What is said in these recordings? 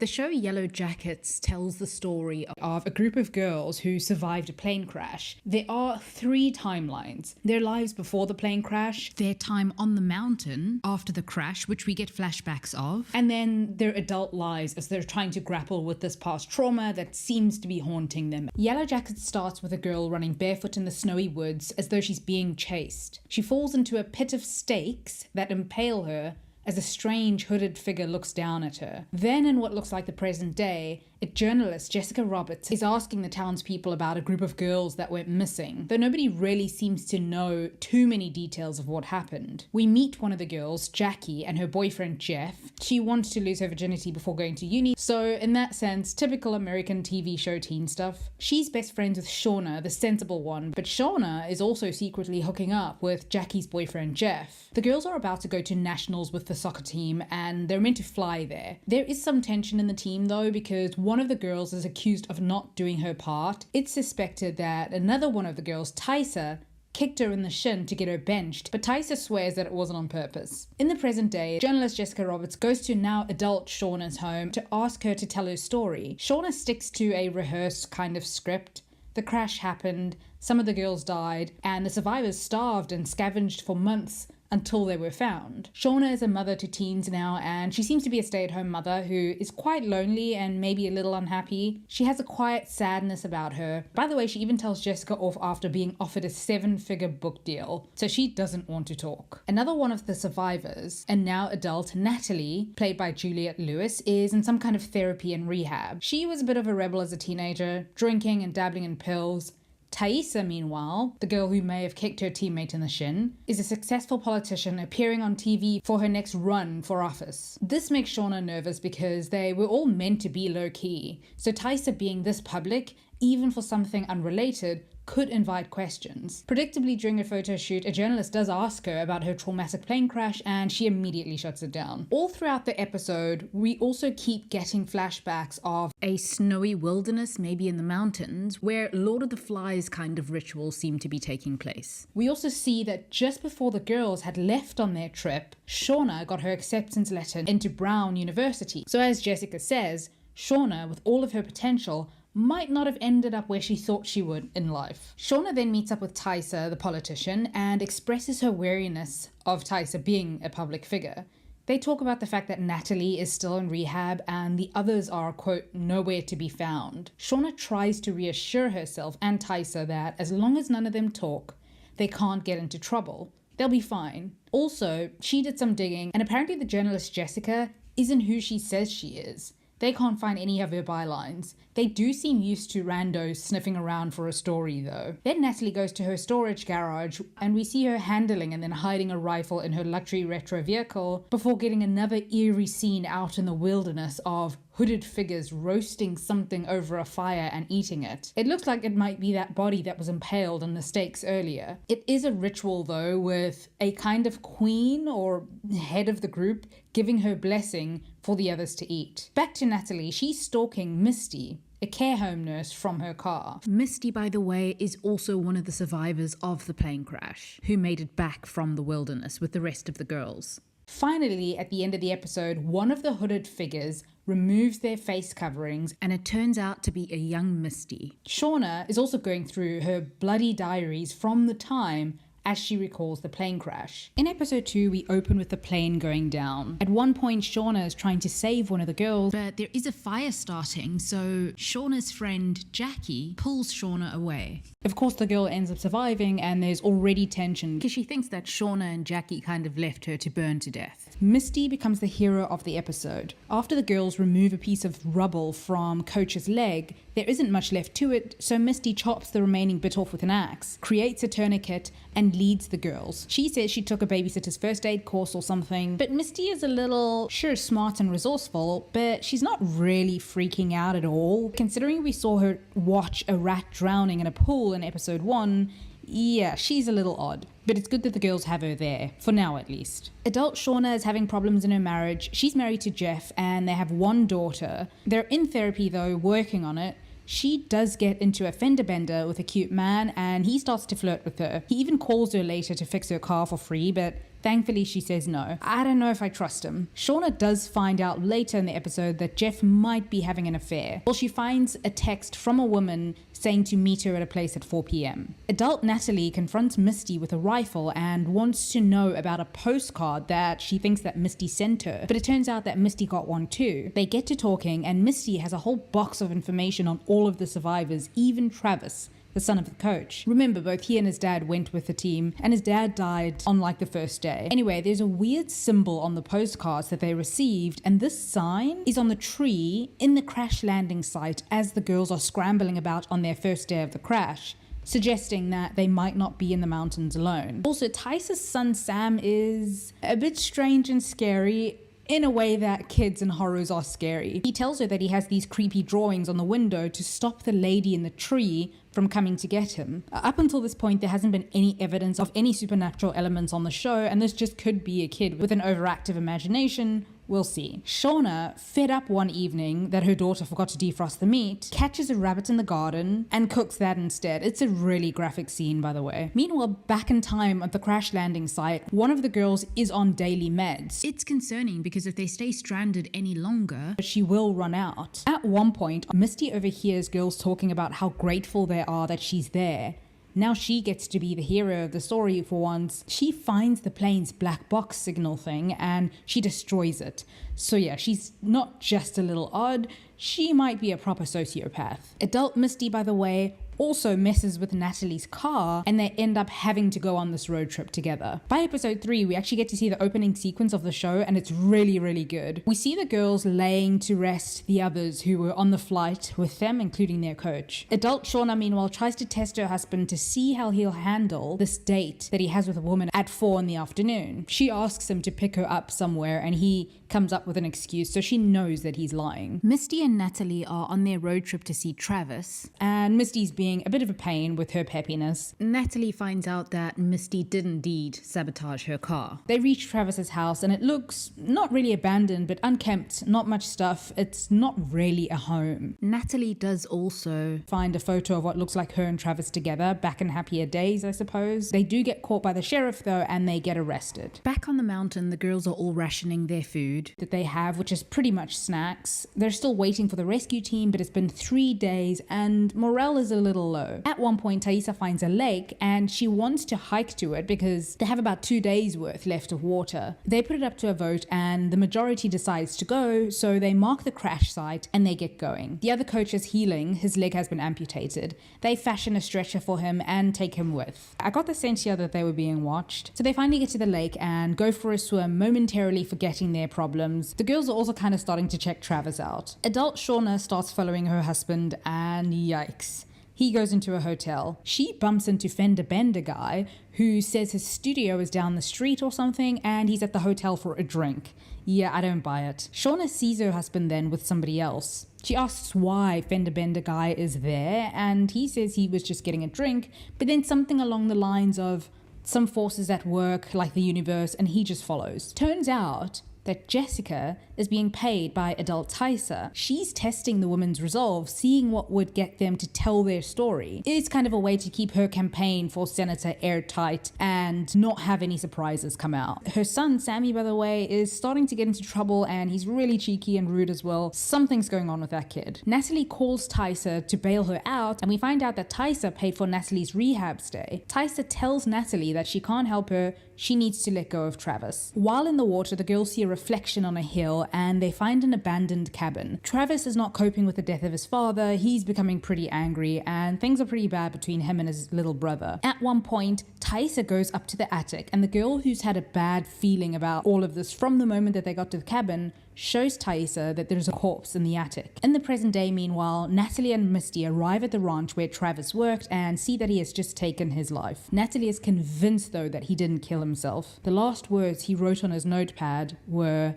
The show Yellowjackets tells the story of a group of girls who survived a plane crash. There are 3 timelines: their lives before the plane crash, their time on the mountain after the crash, which we get flashbacks of, and then their adult lives as they're trying to grapple with this past trauma that seems to be haunting them. Yellowjackets starts with a girl running barefoot in the snowy woods as though she's being chased. She falls into a pit of stakes that impale her as a strange hooded figure looks down at her. Then, in what looks like the present day, a journalist, Jessica Roberts, is asking the townspeople about a group of girls that went missing, though nobody really seems to know too many details of what happened. We meet one of the girls, Jackie, and her boyfriend Jeff. She wants to lose her virginity before going to uni, so in that sense, typical American TV show teen stuff. She's best friends with Shauna, the sensible one, but Shauna is also secretly hooking up with Jackie's boyfriend Jeff. The girls are about to go to nationals with the soccer team, and they're meant to fly there. There is some tension in the team though, because one of the girls is accused of not doing her part. It's suspected that another one of the girls, Tysa, kicked her in the shin to get her benched, but Tysa swears that it wasn't on purpose. In the present day, journalist Jessica Roberts goes to now adult Shauna's home to ask her to tell her story. Shauna sticks to a rehearsed kind of script. The crash happened, some of the girls died, and the survivors starved and scavenged for months until they were found. Shauna is a mother to teens now, and she seems to be a stay-at-home mother who is quite lonely and maybe a little unhappy. She has a quiet sadness about her. By the way, she even tells Jessica off after being offered a 7-figure book deal, so she doesn't want to talk. Another one of the survivors, and now adult Natalie, played by Juliette Lewis, is in some kind of therapy and rehab. She was a bit of a rebel as a teenager, drinking and dabbling in pills. Tysa, meanwhile, the girl who may have kicked her teammate in the shin, is a successful politician appearing on TV for her next run for office. This makes Shauna nervous because they were all meant to be low-key, so Tysa being this public, even for something unrelated, could invite questions. Predictably, during a photo shoot, a journalist does ask her about her traumatic plane crash, and she immediately shuts it down. All throughout the episode, we also keep getting flashbacks of a snowy wilderness, maybe in the mountains, where Lord of the Flies kind of rituals seem to be taking place. We also see that just before the girls had left on their trip, Shauna got her acceptance letter into Brown University. So as Jessica says, Shauna, with all of her potential, might not have ended up where she thought she would in life. Shauna then meets up with Tysa, the politician, and expresses her wariness of Tysa being a public figure. They talk about the fact that Natalie is still in rehab and the others are, quote, nowhere to be found. Shauna tries to reassure herself and Tysa that as long as none of them talk, they can't get into trouble. They'll be fine. Also, she did some digging, and apparently the journalist Jessica isn't who she says she is. They can't find any of her bylines. They do seem used to randos sniffing around for a story though. Then Natalie goes to her storage garage and we see her handling and then hiding a rifle in her luxury retro vehicle before getting another eerie scene out in the wilderness of hooded figures roasting something over a fire and eating it. It looks like it might be that body that was impaled in the stakes earlier. It is a ritual though, with a kind of queen or head of the group giving her blessing for the others to eat. Back to Natalie, she's stalking Misty, a care home nurse, from her car. Misty, by the way, is also one of the survivors of the plane crash, who made it back from the wilderness with the rest of the girls. Finally, at the end of the episode, one of the hooded figures removes their face coverings and it turns out to be a young Misty. Shauna is also going through her bloody diaries from the time as she recalls the plane crash. In episode 2, we open with the plane going down. At one point, Shauna is trying to save one of the girls, but there is a fire starting, so Shauna's friend Jackie pulls Shauna away. Of course, the girl ends up surviving, and there's already tension because she thinks that Shauna and Jackie kind of left her to burn to death. Misty becomes the hero of the episode. After the girls remove a piece of rubble from Coach's leg, there isn't much left to it, so Misty chops the remaining bit off with an axe, creates a tourniquet, and leads the girls. She says she took a babysitter's first aid course or something, but Misty is a little, sure, smart and resourceful, but she's not really freaking out at all. Considering we saw her watch a rat drowning in a pool in episode 1, yeah, she's a little odd. But it's good that the girls have her there, for now at least. Adult Shauna is having problems in her marriage. She's married to Jeff and they have one daughter. They're in therapy though, working on it. She does get into a fender bender with a cute man and he starts to flirt with her. He even calls her later to fix her car for free, but Thankfully, she says no. I don't know if I trust him. Shauna does find out later in the episode that Jeff might be having an affair. Well, she finds a text from a woman saying to meet her at a place at 4 p.m. Adult Natalie confronts Misty with a rifle and wants to know about a postcard that she thinks that Misty sent her, but it turns out that Misty got one too. They get to talking and Misty has a whole box of information on all of the survivors, even Travis, the son of the coach. Remember, both he and his dad went with the team, and his dad died on like the first day. Anyway, there's a weird symbol on the postcards that they received, and this sign is on the tree in the crash landing site as the girls are scrambling about on their first day of the crash, suggesting that they might not be in the mountains alone. Also, Tice's son Sam is a bit strange and scary, in a way that kids in horrors are scary. He tells her that he has these creepy drawings on the window to stop the lady in the tree from coming to get him. Up until this point, there hasn't been any evidence of any supernatural elements on the show, and this just could be a kid with an overactive imagination. We'll see. Shauna, fed up one evening that her daughter forgot to defrost the meat, catches a rabbit in the garden and cooks that instead. It's a really graphic scene, by the way. Meanwhile, back in time at the crash landing site, one of the girls is on daily meds. It's concerning because if they stay stranded any longer, she will run out. At one point, Misty overhears girls talking about how grateful they are that she's there. Now she gets to be the hero of the story for once. She finds the plane's black box signal thing and she destroys it. So yeah, she's not just a little odd, she might be a proper sociopath. Adult Misty, by the way, also messes with Natalie's car and they end up having to go on this road trip together. By episode 3, we actually get to see the opening sequence of the show and it's really, really good. We see the girls laying to rest the others who were on the flight with them, including their coach. Adult Shauna, meanwhile, tries to test her husband to see how he'll handle this date that he has with a woman at 4 in the afternoon. She asks him to pick her up somewhere and he comes up with an excuse, so she knows that he's lying. Misty and Natalie are on their road trip to see Travis, and Misty's being a bit of a pain with her peppiness. Natalie finds out that Misty did indeed sabotage her car. They reach Travis's house and it looks not really abandoned, but unkempt, not much stuff. It's not really a home. Natalie does also find a photo of what looks like her and Travis together, back in happier days, I suppose. They do get caught by the sheriff though, and they get arrested. Back on the mountain, the girls are all rationing their food that they have, which is pretty much snacks. They're still waiting for the rescue team, but it's been 3 days and morale is a little low. At one point, Thaisa finds a lake and she wants to hike to it because they have about 2 days worth left of water. They put it up to a vote and the majority decides to go, so they mark the crash site and they get going. The other coach is healing, his leg has been amputated. They fashion a stretcher for him and take him with. I got the sense here that they were being watched. So they finally get to the lake and go for a swim, momentarily forgetting their problems. The girls are also kind of starting to check Travis out. Adult Shauna starts following her husband and yikes. He goes into a hotel. She bumps into Fender Bender guy who says his studio is down the street or something and he's at the hotel for a drink. Yeah, I don't buy it. Shauna sees her husband then with somebody else. She asks why Fender Bender guy is there and he says he was just getting a drink, but then something along the lines of some forces at work like the universe, and he just follows. Turns out that Jessica is being paid by adult Thaisa. She's testing the woman's resolve, seeing what would get them to tell their story. It's kind of a way to keep her campaign for senator airtight and not have any surprises come out. Her son, Sammy, by the way, is starting to get into trouble and he's really cheeky and rude as well. Something's going on with that kid. Natalie calls Thaisa to bail her out and we find out that Thaisa paid for Natalie's rehab stay. Thaisa tells Natalie that she can't help her, she needs to let go of Travis. While in the water, the girls see a reflection on a hill and they find an abandoned cabin. Travis is not coping with the death of his father, he's becoming pretty angry and things are pretty bad between him and his little brother. At one point, Thaisa goes up to the attic and the girl who's had a bad feeling about all of this from the moment that they got to the cabin shows Thaisa that there's a corpse in the attic. In the present day, meanwhile, Natalie and Misty arrive at the ranch where Travis worked and see that he has just taken his life. Natalie is convinced though that he didn't kill himself. The last words he wrote on his notepad were,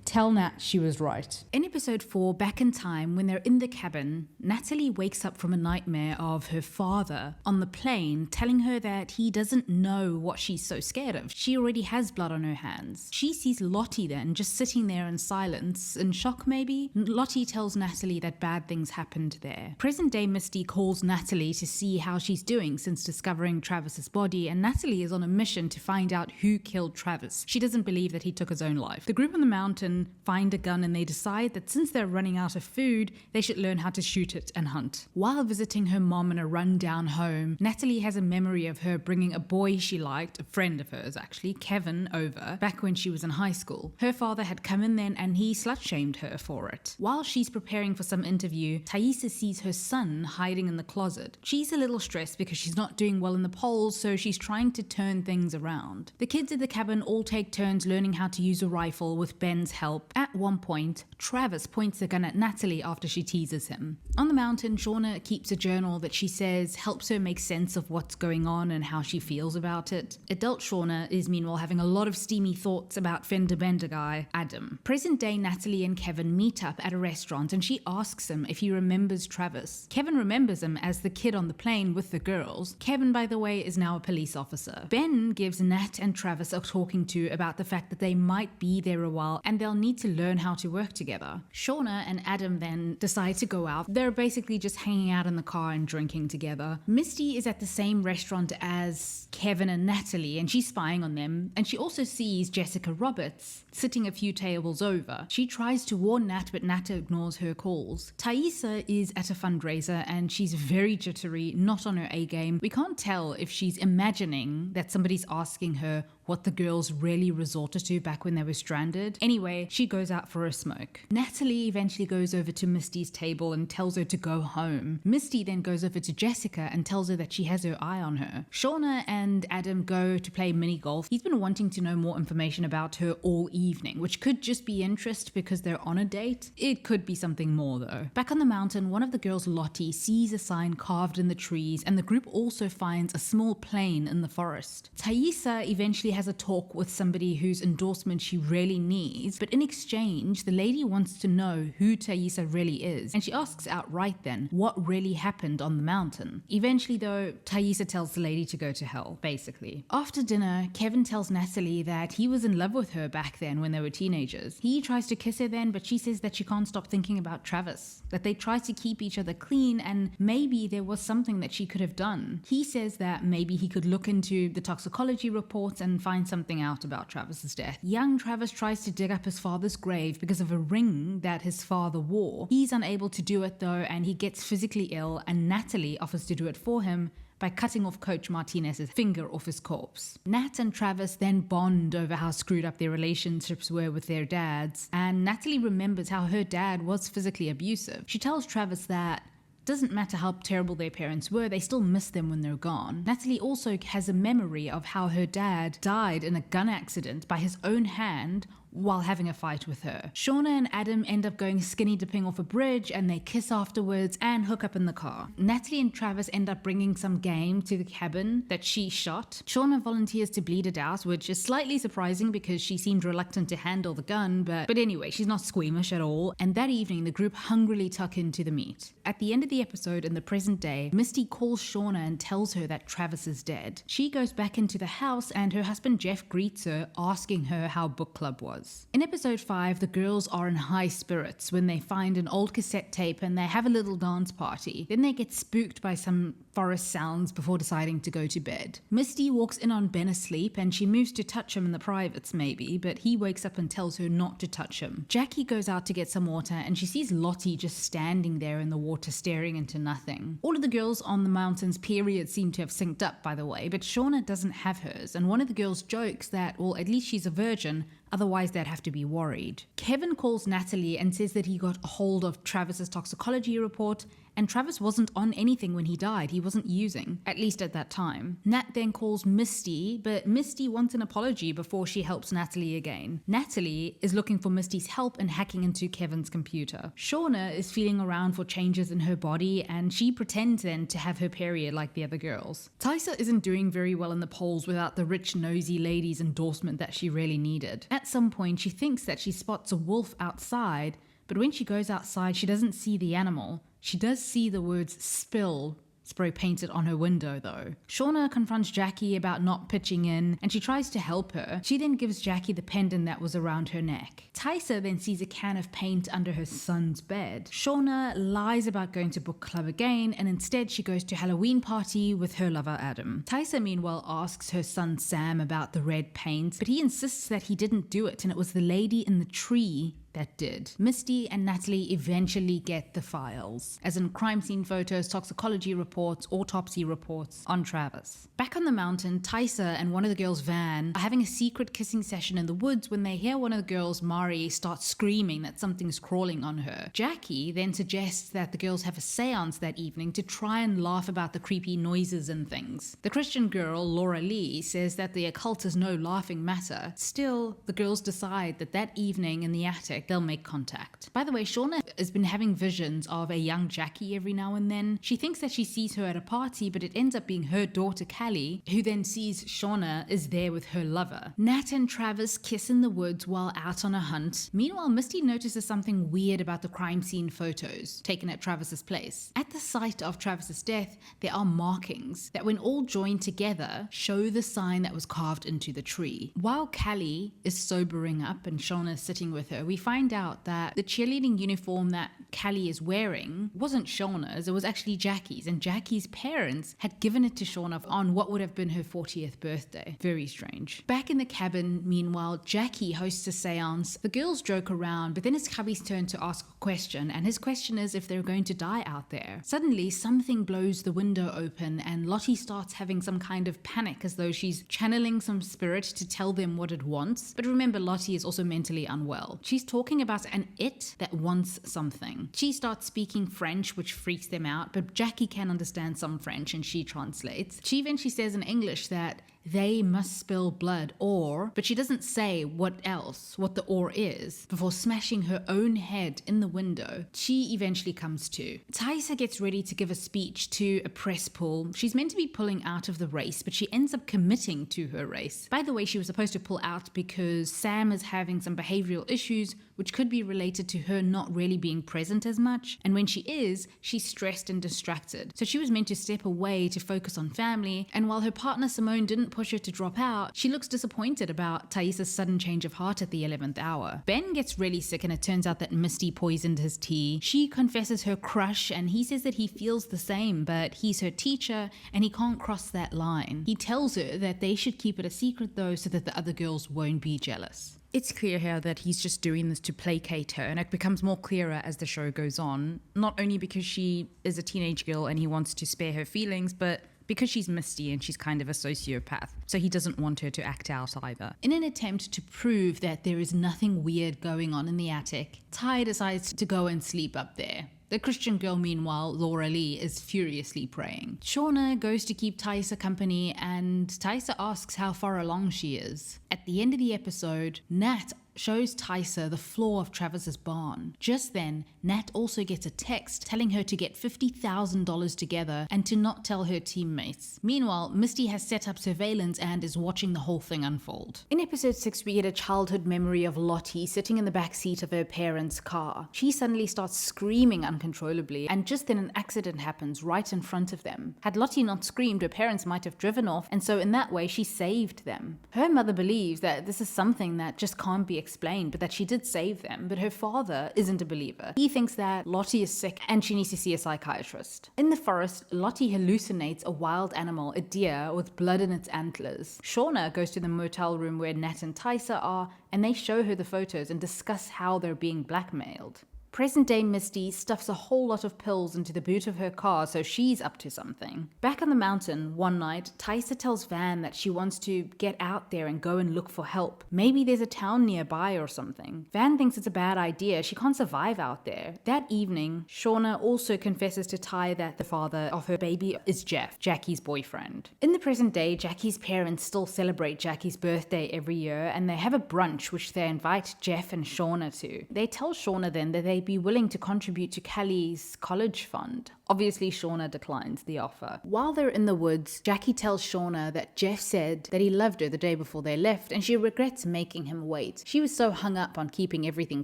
Tell Nat she was right. In episode 4, Back in Time, when they're in the cabin, Natalie wakes up from a nightmare of her father on the plane telling her that he doesn't know what she's so scared of. She already has blood on her hands. She sees Lottie then just sitting there in silence, in shock maybe. Lottie tells Natalie that bad things happened there. Present day Misty calls Natalie to see how she's doing since discovering Travis's body, and Natalie is on a mission to find out who killed Travis. She doesn't believe that he took his own life. The group on the mountain find a gun and they decide that since they're running out of food, they should learn how to shoot it and hunt. While visiting her mom in a rundown home, Natalie has a memory of her bringing a boy she liked, a friend of hers actually, Kevin, over back when she was in high school. Her father had come in then and he slut-shamed her for it. While she's preparing for some interview, Thaisa sees her son hiding in the closet. She's a little stressed because she's not doing well in the polls, so she's trying to turn things around. The kids at the cabin all take turns learning how to use a rifle with Ben's help. At one point, Travis points the gun at Natalie after she teases him. On the mountain, Shauna keeps a journal that she says helps her make sense of what's going on and how she feels about it. Adult Shauna is meanwhile having a lot of steamy thoughts about fender bender guy, Adam. Present day Natalie and Kevin meet up at a restaurant and she asks him if he remembers Travis. Kevin remembers him as the kid on the plane with the girls. Kevin, by the way, is now a police officer. Ben gives Nat and Travis a talking to about the fact that they might be there a while and they'll need to learn how to work together. Shauna and Adam then decide to go out. They're basically just hanging out in the car and drinking together. Misty is at the same restaurant as Kevin and Natalie and she's spying on them, and she also sees Jessica Roberts sitting a few tables over. She tries to warn Nat, but Nat ignores her calls. Thaisa is at a fundraiser and she's very jittery, not on her A game. We can't tell if she's imagining that somebody's asking her what the girls really resorted to back when they were stranded. Anyway, she goes out for a smoke. Natalie eventually goes over to Misty's table and tells her to go home. Misty then goes over to Jessica and tells her that she has her eye on her. Shauna and Adam go to play mini golf. He's been wanting to know more information about her all evening, which could just be interest because they're on a date. It could be something more though. Back on the mountain, one of the girls, Lottie, sees a sign carved in the trees, and the group also finds a small plane in the forest. Thaisa eventually has a talk with somebody whose endorsement she really needs, but in exchange, the lady wants to know who Thaisa really is, and she asks outright then what really happened on the mountain. Eventually though, Thaisa tells the lady to go to hell, basically. After dinner, Kevin tells Natalie that he was in love with her back then when they were teenagers. He tries to kiss her then, but she says that she can't stop thinking about Travis, that they try to keep each other clean and maybe there was something that she could have done. He says that maybe he could look into the toxicology reports and find something out about Travis's death. Young Travis tries to dig up his father's grave because of a ring that his father wore. He's unable to do it though, and he gets physically ill, and Natalie offers to do it for him by cutting off Coach Martinez's finger off his corpse. Nat and Travis then bond over how screwed up their relationships were with their dads, and Natalie remembers how her dad was physically abusive. She tells Travis that doesn't matter how terrible their parents were, they still miss them when they're gone. Natalie also has a memory of how her dad died in a gun accident by his own hand while having a fight with her. Shauna and Adam end up going skinny dipping off a bridge and they kiss afterwards and hook up in the car. Natalie and Travis end up bringing some game to the cabin that she shot. Shauna volunteers to bleed it out, which is slightly surprising because she seemed reluctant to handle the gun, but anyway, she's not squeamish at all. And that evening, the group hungrily tuck into the meat. At the end of the episode, in the present day, Misty calls Shauna and tells her that Travis is dead. She goes back into the house and her husband Jeff greets her, asking her how book club was. In episode 5, the girls are in high spirits when they find an old cassette tape and they have a little dance party. Then they get spooked by some forest sounds before deciding to go to bed. Misty walks in on Ben asleep and she moves to touch him in the privates maybe, but he wakes up and tells her not to touch him. Jackie goes out to get some water and she sees Lottie just standing there in the water staring into nothing. All of the girls on the mountain's periods seem to have synced up, by the way, but Shauna doesn't have hers, and one of the girls jokes that, well, at least she's a virgin, otherwise they'd have to be worried. Kevin calls Natalie and says that he got a hold of Travis's toxicology report and Travis wasn't on anything when he died. He wasn't using, at least at that time. Nat then calls Misty, but Misty wants an apology before she helps Natalie again. Natalie is looking for Misty's help in hacking into Kevin's computer. Shauna is feeling around for changes in her body, and she pretends then to have her period like the other girls. Tysa isn't doing very well in the polls without the rich, nosy lady's endorsement that she really needed. At some point, she thinks that she spots a wolf outside, but when she goes outside, she doesn't see the animal. She does see the words "spill" spray painted on her window though. Shauna confronts Jackie about not pitching in, and she tries to help her. She then gives Jackie the pendant that was around her neck. Tysa then sees a can of paint under her son's bed. Shauna lies about going to book club again, and instead she goes to Halloween party with her lover Adam. Tysa meanwhile asks her son Sam about the red paint, but he insists that he didn't do it and it was the lady in the tree that did. Misty and Natalie eventually get the files, as in crime scene photos, toxicology reports, autopsy reports on Travis. Back on the mountain, Tysa and one of the girls, Van, are having a secret kissing session in the woods when they hear one of the girls, Mari, start screaming that something's crawling on her. Jackie then suggests that the girls have a seance that evening to try and laugh about the creepy noises and things. The Christian girl, Laura Lee, says that the occult is no laughing matter. Still, the girls decide that that evening in the attic, they'll make contact. By the way, Shauna has been having visions of a young Jackie every now and then. She thinks that she sees her at a party, but it ends up being her daughter Callie, who then sees Shauna is there with her lover. Nat and Travis kiss in the woods while out on a hunt. Meanwhile, Misty notices something weird about the crime scene photos taken at Travis's place. At the site of Travis's death, there are markings that when all joined together show the sign that was carved into the tree. While Callie is sobering up and Shauna is sitting with her, we find out that the cheerleading uniform that Callie is wearing wasn't Shauna's, it was actually Jackie's, and Jackie's parents had given it to Shauna on what would have been her 40th birthday. Very strange. Back in the cabin, meanwhile, Jackie hosts a seance. The girls joke around, but then it's Cubby's turn to ask a question, and his question is if they're going to die out there. Suddenly, something blows the window open, and Lottie starts having some kind of panic as though she's channeling some spirit to tell them what it wants. But remember, Lottie is also mentally unwell. She's talking about an it that wants something. She starts speaking French, which freaks them out, but Jackie can understand some French and she translates. She eventually says in English that they must spill blood, but she doesn't say what the or is, before smashing her own head in the window. She eventually comes to. Tysa gets ready to give a speech to a press pool. She's meant to be pulling out of the race, but she ends up committing to her race. By the way, she was supposed to pull out because Sam is having some behavioral issues, which could be related to her not really being present as much, and when she is, she's stressed and distracted. So she was meant to step away to focus on family, and while her partner Simone didn't push her to drop out, she looks disappointed about Taisa's sudden change of heart at the 11th hour. Ben gets really sick and it turns out that Misty poisoned his tea. She confesses her crush and he says that he feels the same, but he's her teacher and he can't cross that line. He tells her that they should keep it a secret though so that the other girls won't be jealous. It's clear here that he's just doing this to placate her, and it becomes more clearer as the show goes on, not only because she is a teenage girl and he wants to spare her feelings, but because she's Misty and she's kind of a sociopath, so he doesn't want her to act out either. In an attempt to prove that there is nothing weird going on in the attic, Ty decides to go and sleep up there. The Christian girl, meanwhile, Laura Lee, is furiously praying. Shauna goes to keep Tysa company, and Tysa asks how far along she is. At the end of the episode, Nat shows Tysa the floor of Travis's barn. Just then, Nat also gets a text telling her to get $50,000 together and to not tell her teammates. Meanwhile, Misty has set up surveillance and is watching the whole thing unfold. In episode 6, we get a childhood memory of Lottie sitting in the back seat of her parents' car. She suddenly starts screaming uncontrollably, and just then an accident happens right in front of them. Had Lottie not screamed, her parents might have driven off, and so in that way she saved them. Her mother believes that this is something that just can't be explained, but that she did save them, but her father isn't a believer. He thinks that Lottie is sick and she needs to see a psychiatrist. In the forest, Lottie hallucinates a wild animal, a deer, with blood in its antlers. Shauna goes to the motel room where Nat and Tysa are, and they show her the photos and discuss how they're being blackmailed. Present-day Misty stuffs a whole lot of pills into the boot of her car, so she's up to something. Back on the mountain, one night, Tysa tells Van that she wants to get out there and go and look for help. Maybe there's a town nearby or something. Van thinks it's a bad idea. She can't survive out there. That evening, Shauna also confesses to Ty that the father of her baby is Jeff, Jackie's boyfriend. In the present day, Jackie's parents still celebrate Jackie's birthday every year, and they have a brunch which they invite Jeff and Shauna to. They tell Shauna then that they'd be willing to contribute to Callie's college fund. Obviously, Shauna declines the offer. While they're in the woods, Jackie tells Shauna that Jeff said that he loved her the day before they left, and she regrets making him wait. She was so hung up on keeping everything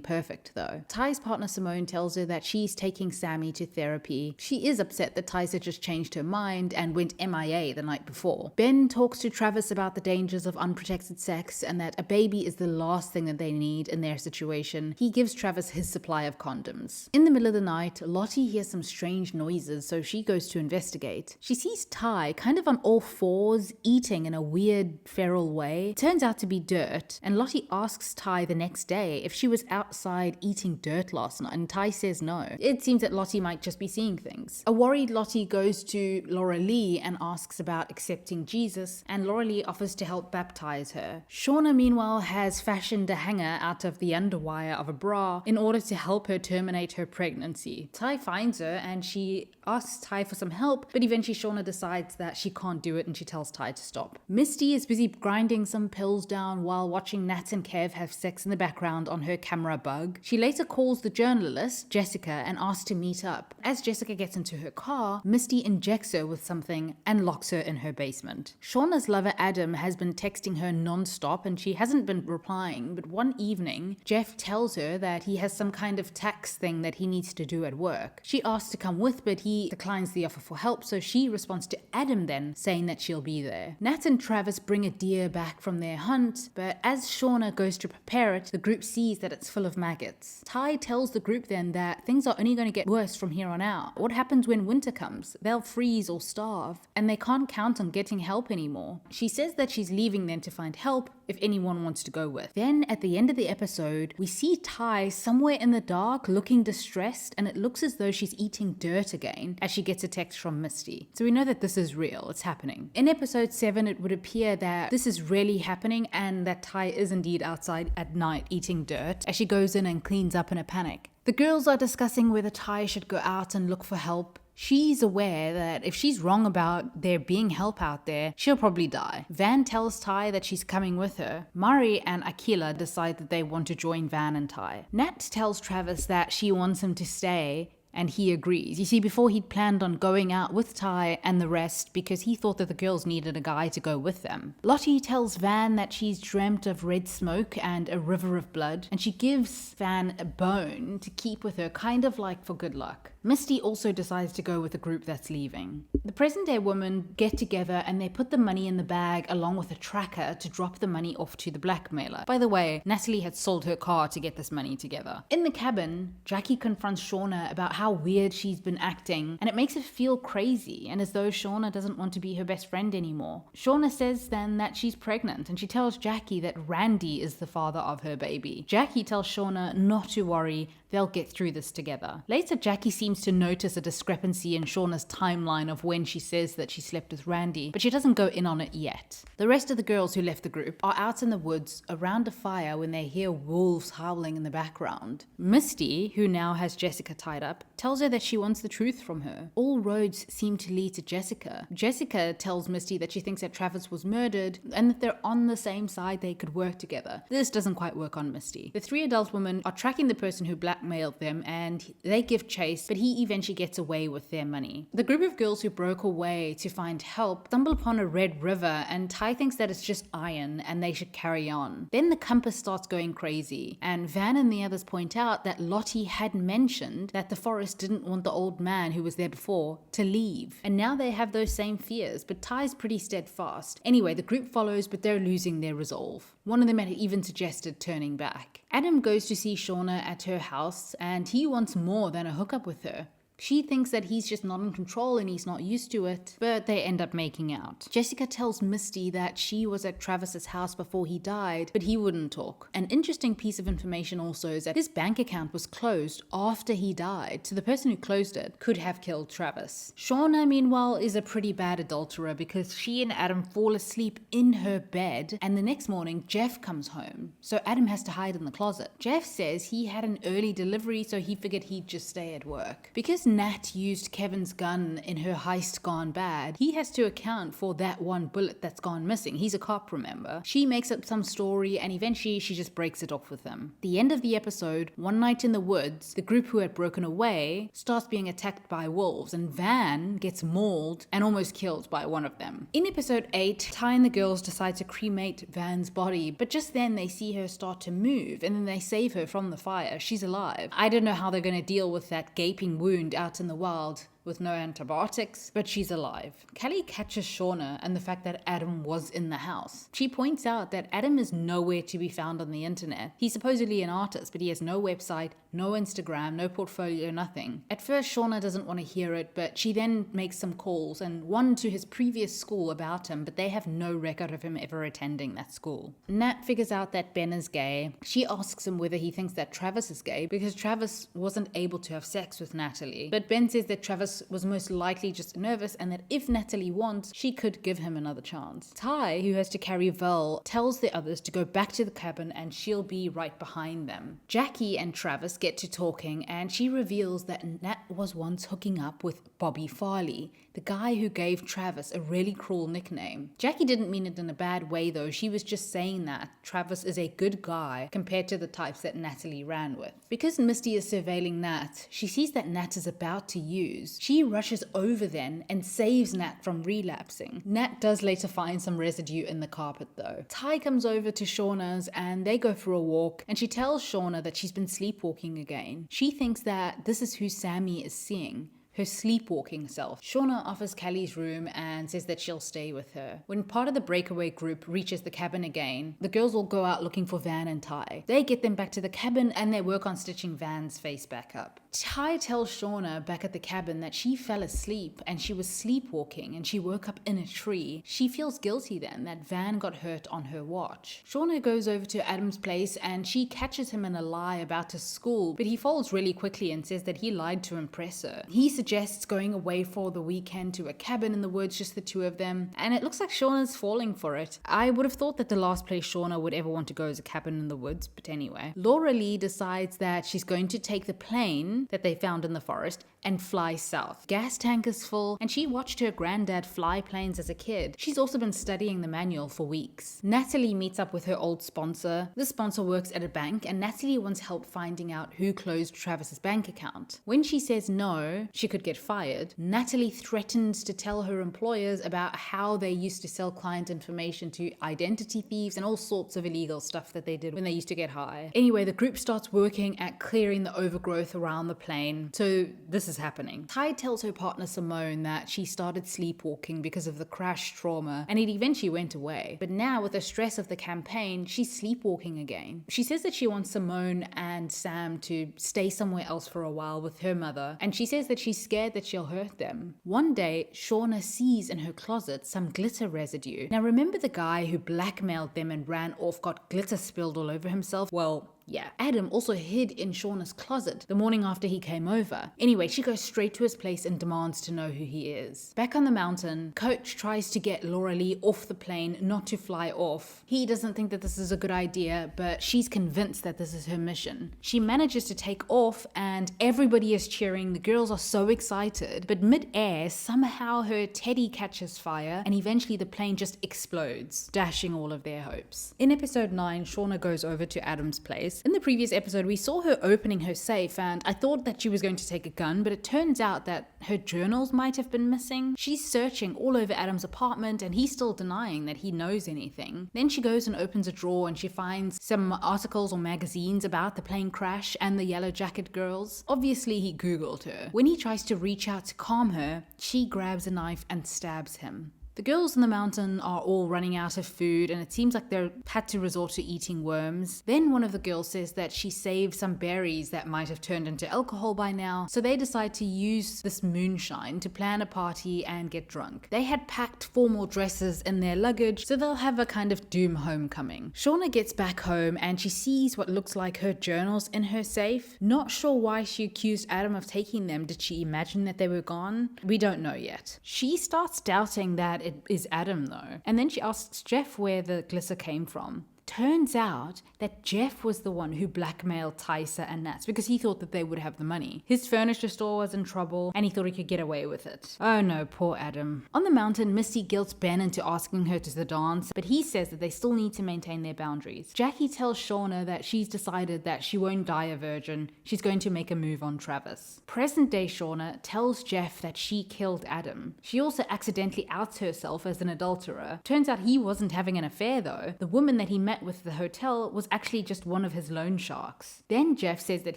perfect, though. Ty's partner Simone tells her that she's taking Sammy to therapy. She is upset that Tysa just changed her mind and went MIA the night before. Ben talks to Travis about the dangers of unprotected sex and that a baby is the last thing that they need in their situation. He gives Travis his supply of condoms. In the middle of the night, Lottie hears some strange noises, so she goes to investigate. She sees Ty kind of on all fours, eating in a weird feral way. It turns out to be dirt, and Lottie asks Ty the next day if she was outside eating dirt last night, and Ty says no. It seems that Lottie might just be seeing things. A worried Lottie goes to Laura Lee and asks about accepting Jesus, and Laura Lee offers to help baptize her. Shauna, meanwhile, has fashioned a hanger out of the underwire of a bra in order to help her terminate her pregnancy. Ty finds her and she asks Ty for some help, but eventually Shauna decides that she can't do it and she tells Ty to stop. Misty is busy grinding some pills down while watching Nat and Kev have sex in the background on her camera bug. She later calls the journalist, Jessica, and asks to meet up. As Jessica gets into her car, Misty injects her with something and locks her in her basement. Shauna's lover Adam has been texting her non-stop and she hasn't been replying, but one evening, Jeff tells her that he has some kind of tax thing that he needs to do at work. She asks to come with, but he declines the offer for help, so she responds to Adam then, saying that she'll be there. Nat and Travis bring a deer back from their hunt, but as Shauna goes to prepare it, the group sees that it's full of maggots. Ty tells the group then that things are only going to get worse from here on out. What happens when winter comes? They'll freeze or starve, and they can't count on getting help anymore. She says that she's leaving then to find help if anyone wants to go with. Then at the end of the episode, we see Ty somewhere in the dark looking distressed, and it looks as though she's eating dirt again as she gets a text from Misty. So we know that this is real, it's happening. In episode 7, it would appear that this is really happening and that Ty is indeed outside at night eating dirt as she goes in and cleans up in a panic. The girls are discussing whether Ty should go out and look for help. She's aware that if she's wrong about there being help out there, she'll probably die. Van tells Ty that she's coming with her. Mari and Akila decide that they want to join Van and Ty. Nat tells Travis that she wants him to stay, and he agrees. You see, before he'd planned on going out with Ty and the rest because he thought that the girls needed a guy to go with them. Lottie tells Van that she's dreamt of red smoke and a river of blood, and she gives Van a bone to keep with her, kind of like for good luck. Misty also decides to go with the group that's leaving. The present-day women get together and they put the money in the bag along with a tracker to drop the money off to the blackmailer. By the way, Natalie had sold her car to get this money together. In the cabin, Jackie confronts Shauna about how weird she's been acting, and it makes her feel crazy and as though Shauna doesn't want to be her best friend anymore. Shauna says then that she's pregnant, and she tells Jackie that Randy is the father of her baby. Jackie tells Shauna not to worry, they'll get through this together. Later, Jackie seems to notice a discrepancy in Shauna's timeline of when she says that she slept with Randy, but she doesn't go in on it yet. The rest of the girls who left the group are out in the woods around a fire when they hear wolves howling in the background. Misty, who now has Jessica tied up, tells her that she wants the truth from her. All roads seem to lead to Jessica. Jessica tells Misty that she thinks that Travis was murdered and that they're on the same side, they could work together. This doesn't quite work on Misty. The three adult women are tracking the person who blackmailed them and they give chase, but he eventually gets away with their money. The group of girls who broke away to find help stumble upon a red river, and Ty thinks that it's just iron and they should carry on. Then the compass starts going crazy, and Van and the others point out that Lottie had mentioned that the forest didn't want the old man who was there before to leave, and now they have those same fears, but Ty's pretty steadfast. Anyway, the group follows, but they're losing their resolve. One of them had even suggested turning back. Adam goes to see Shauna at her house, and he wants more than a hookup with her. She thinks that he's just not in control and he's not used to it, but they end up making out. Jessica tells Misty that she was at Travis's house before he died, but he wouldn't talk. An interesting piece of information also is that his bank account was closed after he died, so the person who closed it could have killed Travis. Shauna, meanwhile, is a pretty bad adulterer because she and Adam fall asleep in her bed, and the next morning Jeff comes home, so Adam has to hide in the closet. Jeff says he had an early delivery, so he figured he'd just stay at work. Because Nat used Kevin's gun in her heist gone bad, he has to account for that one bullet that's gone missing. He's a cop, remember? She makes up some story and eventually she just breaks it off with him. The end of the episode, one night in the woods, the group who had broken away starts being attacked by wolves, and Van gets mauled and almost killed by one of them. In episode 8, Ty and the girls decide to cremate Van's body, but just then they see her start to move and then they save her from the fire. She's alive. I don't know how they're going to deal with that gaping wound out in the wild with no antibiotics, but she's alive. Kelly catches Shauna and the fact that Adam was in the house. She points out that Adam is nowhere to be found on the internet. He's supposedly an artist, but he has no website, no Instagram, no portfolio, nothing. At first, Shauna doesn't want to hear it, but she then makes some calls, and one to his previous school about him, but they have no record of him ever attending that school. Nat figures out that Ben is gay. She asks him whether he thinks that Travis is gay, because Travis wasn't able to have sex with Natalie. But Ben says that Travis was most likely just nervous, and that if Natalie wants, she could give him another chance. Ty, who has to carry Vel, tells the others to go back to the cabin and she'll be right behind them. Jackie and Travis get to talking and she reveals that Nat was once hooking up with Bobby Farley, the guy who gave Travis a really cruel nickname. Jackie didn't mean it in a bad way though, she was just saying that Travis is a good guy compared to the types that Natalie ran with. Because Misty is surveilling Nat, she sees that Nat is about to use. She rushes over then and saves Nat from relapsing. Nat does later find some residue in the carpet though. Ty comes over to Shauna's and they go for a walk, and she tells Shauna that she's been sleepwalking again. She thinks that this is who Sammy is seeing, her sleepwalking self. Shauna offers Kelly's room and says that she'll stay with her. When part of the breakaway group reaches the cabin again, the girls will go out looking for Van and Ty. They get them back to the cabin and they work on stitching Van's face back up. Ty tells Shauna back at the cabin that she fell asleep and she was sleepwalking and she woke up in a tree. She feels guilty then that Van got hurt on her watch. Shauna goes over to Adam's place and she catches him in a lie about his school, but he folds really quickly and says that he lied to impress her. He suggests going away for the weekend to a cabin in the woods, just the two of them, and it looks like Shauna's falling for it. I would have thought that the last place Shauna would ever want to go is a cabin in the woods, but anyway. Laura Lee decides that she's going to take the plane that they found in the forest and fly south. Gas tank is full, and she watched her granddad fly planes as a kid. She's also been studying the manual for weeks. Natalie meets up with her old sponsor. This sponsor works at a bank, and Natalie wants help finding out who closed Travis's bank account. When she says no, she could get fired, Natalie threatens to tell her employers about how they used to sell client information to identity thieves and all sorts of illegal stuff that they did when they used to get high. Anyway, the group starts working at clearing the overgrowth around the plane, so this is happening. Ty tells her partner Simone that she started sleepwalking because of the crash trauma and it eventually went away. But now with the stress of the campaign, she's sleepwalking again. She says that she wants Simone and Sam to stay somewhere else for a while with her mother, and she says that she's scared that she'll hurt them. One day, Shauna sees in her closet some glitter residue. Now remember the guy who blackmailed them and ran off, got glitter spilled all over himself? Well, yeah. Adam also hid in Shauna's closet the morning after he came over. Anyway, she goes straight to his place and demands to know who he is. Back on the mountain, Coach tries to get Laura Lee off the plane, not to fly off. He doesn't think that this is a good idea, but she's convinced that this is her mission. She manages to take off and everybody is cheering. The girls are so excited, but mid-air, somehow her teddy catches fire and eventually the plane just explodes, dashing all of their hopes. In episode 9, Shauna goes over to Adam's place. In the previous episode, we saw her opening her safe and I thought that she was going to take a gun, but it turns out that her journals might have been missing. She's searching all over Adam's apartment and he's still denying that he knows anything. Then she goes and opens a drawer and she finds some articles or magazines about the plane crash and the Yellowjacket girls. Obviously, he Googled her. When he tries to reach out to calm her, she grabs a knife and stabs him. The girls in the mountain are all running out of food, and it seems like they're had to resort to eating worms. Then one of the girls says that she saved some berries that might have turned into alcohol by now, so they decide to use this moonshine to plan a party and get drunk. They had packed formal dresses in their luggage, so they'll have a kind of doom homecoming. Shauna gets back home and she sees what looks like her journals in her safe. Not sure why she accused Adam of taking them. Did she imagine that they were gone? We don't know yet. She starts doubting that it is Adam though, and then she asks Jeff where the glycer came from. Turns out that Jeff was the one who blackmailed Tysa and Nats because he thought that they would have the money. His furniture store was in trouble and he thought he could get away with it. Oh no, poor Adam. On the mountain, Misty guilts Ben into asking her to the dance, but he says that they still need to maintain their boundaries. Jackie tells Shauna that she's decided that she won't die a virgin. She's going to make a move on Travis. Present day Shauna tells Jeff that she killed Adam. She also accidentally outs herself as an adulterer. Turns out he wasn't having an affair though. The woman that he met with at the hotel was actually just one of his loan sharks. Then Jeff says that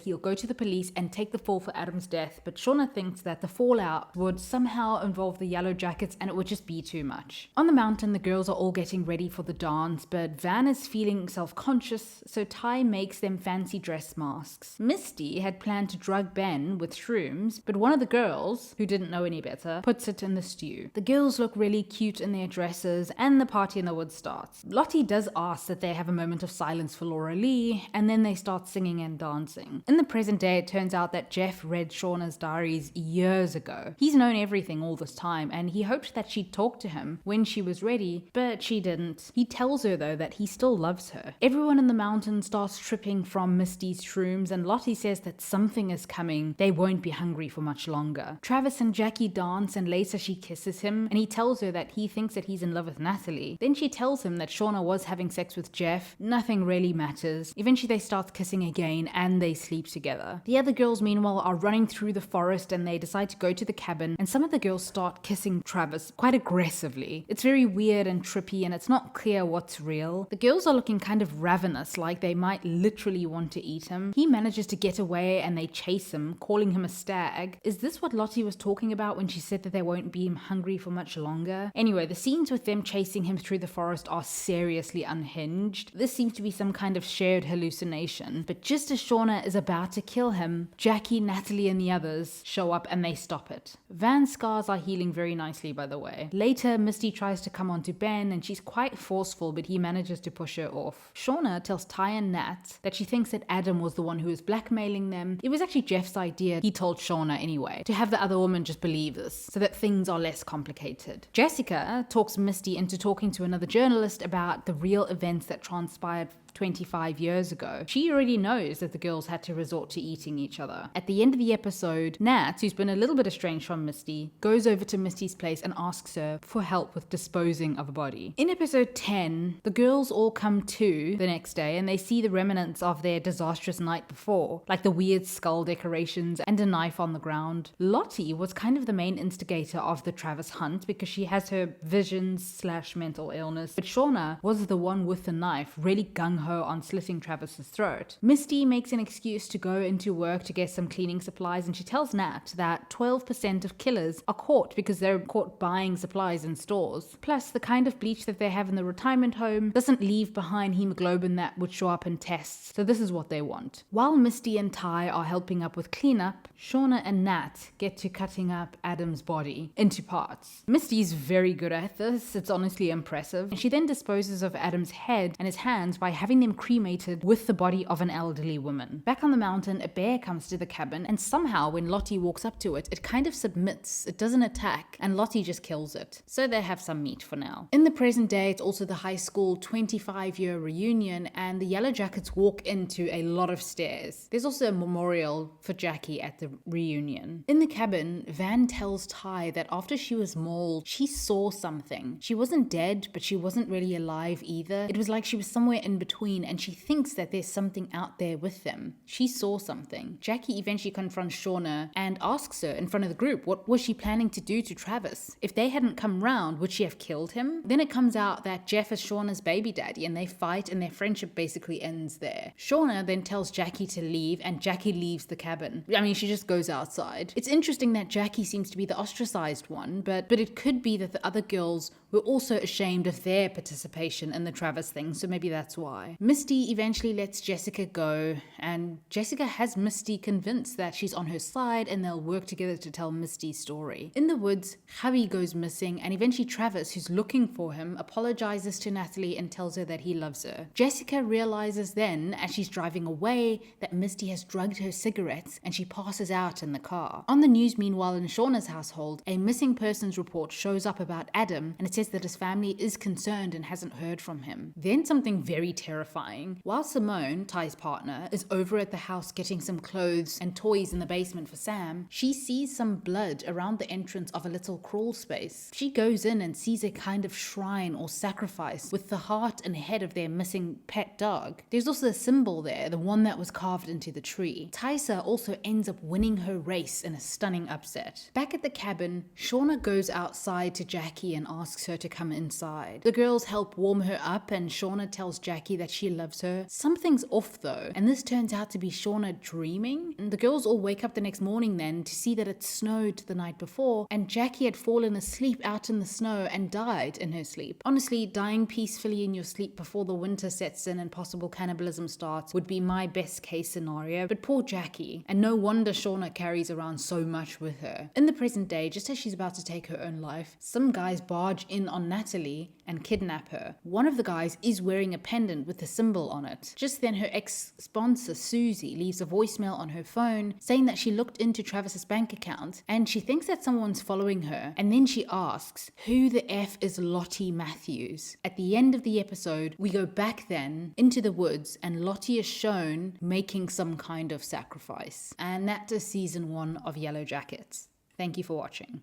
he'll go to the police and take the fall for Adam's death, but Shauna thinks that the fallout would somehow involve the Yellowjackets and it would just be too much. On the mountain, the girls are all getting ready for the dance, but Van is feeling self-conscious, so Ty makes them fancy dress masks. Misty had planned to drug Ben with shrooms, but one of the girls, who didn't know any better, puts it in the stew. The girls look really cute in their dresses and the party in the woods starts. Lottie does ask that they have a moment of silence for Laura Lee, and then they start singing and dancing. In the present day, it turns out that Jeff read Shauna's diaries years ago. He's known everything all this time, and he hoped that she'd talk to him when she was ready, but she didn't. He tells her, though, that he still loves her. Everyone in the mountain starts tripping from Misty's shrooms, and Lottie says that something is coming. They won't be hungry for much longer. Travis and Jackie dance, and later she kisses him, and he tells her that he thinks that he's in love with Natalie. Then she tells him that Shauna was having sex with Jeff. Nothing really matters. Eventually they start kissing again and they sleep together. The other girls meanwhile are running through the forest and they decide to go to the cabin, and some of the girls start kissing Travis quite aggressively. It's very weird and trippy and it's not clear what's real. The girls are looking kind of ravenous, like they might literally want to eat him. He manages to get away and they chase him, calling him a stag. Is this what Lottie was talking about when she said that they won't be hungry for much longer? Anyway, the scenes with them chasing him through the forest are seriously unhinged. This seems to be some kind of shared hallucination, but just as Shauna is about to kill him, Jackie, Natalie, and the others show up and they stop it. Van's scars are healing very nicely, by the way. Later, Misty tries to come onto Ben and she's quite forceful, but he manages to push her off. Shauna tells Ty and Nat that she thinks that Adam was the one who was blackmailing them. It was actually Jeff's idea, he told Shauna anyway, to have the other woman just believe this, so that things are less complicated. Jessica talks Misty into talking to another journalist about the real events that transpired 25 years ago. She already knows that the girls had to resort to eating each other. At the end of the episode, Nat, who's been a little bit estranged from Misty, goes over to Misty's place and asks her for help with disposing of a body. In episode 10, the girls all come to the next day and they see the remnants of their disastrous night before, like the weird skull decorations and a knife on the ground. Lottie was kind of the main instigator of the Travis hunt because she has her visions/mental illness, but Shauna was the one with the knife, really gung-ho on slitting Travis's throat. Misty makes an excuse to go into work to get some cleaning supplies, and she tells Nat that 12% of killers are caught because they're caught buying supplies in stores. Plus, the kind of bleach that they have in the retirement home doesn't leave behind hemoglobin that would show up in tests, so this is what they want. While Misty and Ty are helping up with cleanup, Shauna and Nat get to cutting up Adam's body into parts. Misty's very good at this, it's honestly impressive. And she then disposes of Adam's head and his hands by having them cremated with the body of an elderly woman. Back on the mountain, a bear comes to the cabin, and somehow when Lottie walks up to it, it kind of submits. It doesn't attack, and Lottie just kills it. So they have some meat for now. In the present day, it's also the high school 25-year reunion, and the Yellowjackets walk into a lot of stairs. There's also a memorial for Jackie at the reunion. In the cabin, Van tells Ty that after she was mauled, she saw something. She wasn't dead, but she wasn't really alive either. It was like she was somewhere in between, and she thinks that there's something out there with them. She saw something. Jackie eventually confronts Shauna and asks her in front of the group what was she planning to do to Travis. If they hadn't come round, would she have killed him? Then it comes out that Jeff is Shauna's baby daddy and they fight and their friendship basically ends there. Shauna then tells Jackie to leave and Jackie leaves the cabin. I mean, she just goes outside. It's interesting that Jackie seems to be the ostracized one, but it could be that the other girls were also ashamed of their participation in the Travis thing, so maybe that's why. Misty eventually lets Jessica go, and Jessica has Misty convinced that she's on her side and they'll work together to tell Misty's story. In the woods, Javi goes missing, and eventually Travis, who's looking for him, apologizes to Natalie and tells her that he loves her. Jessica realizes then, as she's driving away, that Misty has drugged her cigarettes and she passes out in the car. On the news, meanwhile, in Shauna's household, a missing persons report shows up about Adam, and it says that his family is concerned and hasn't heard from him. Then something very terrifying. While Simone, Ty's partner, is over at the house getting some clothes and toys in the basement for Sam, she sees some blood around the entrance of a little crawl space. She goes in and sees a kind of shrine or sacrifice with the heart and head of their missing pet dog. There's also a symbol there, the one that was carved into the tree. Tysa also ends up winning her race in a stunning upset. Back at the cabin, Shauna goes outside to Jackie and asks her to come inside. The girls help warm her up, and Shauna tells Jackie that she loves her. Something's off though, and this turns out to be Shauna dreaming. And the girls all wake up the next morning then to see that it snowed the night before, and Jackie had fallen asleep out in the snow and died in her sleep. Honestly, dying peacefully in your sleep before the winter sets in and possible cannibalism starts would be my best case scenario, but poor Jackie, and no wonder Shauna carries around so much with her. In the present day, just as she's about to take her own life, some guys barge in on Natalie and kidnap her. One of the guys is wearing a pendant with a symbol on it. Just then her ex-sponsor Susie leaves a voicemail on her phone saying that she looked into Travis's bank account and she thinks that someone's following her, and then she asks, who the F is Lottie Matthews? At the end of the episode, we go back then into the woods and Lottie is shown making some kind of sacrifice. And that is season 1 of Yellowjackets. Thank you for watching.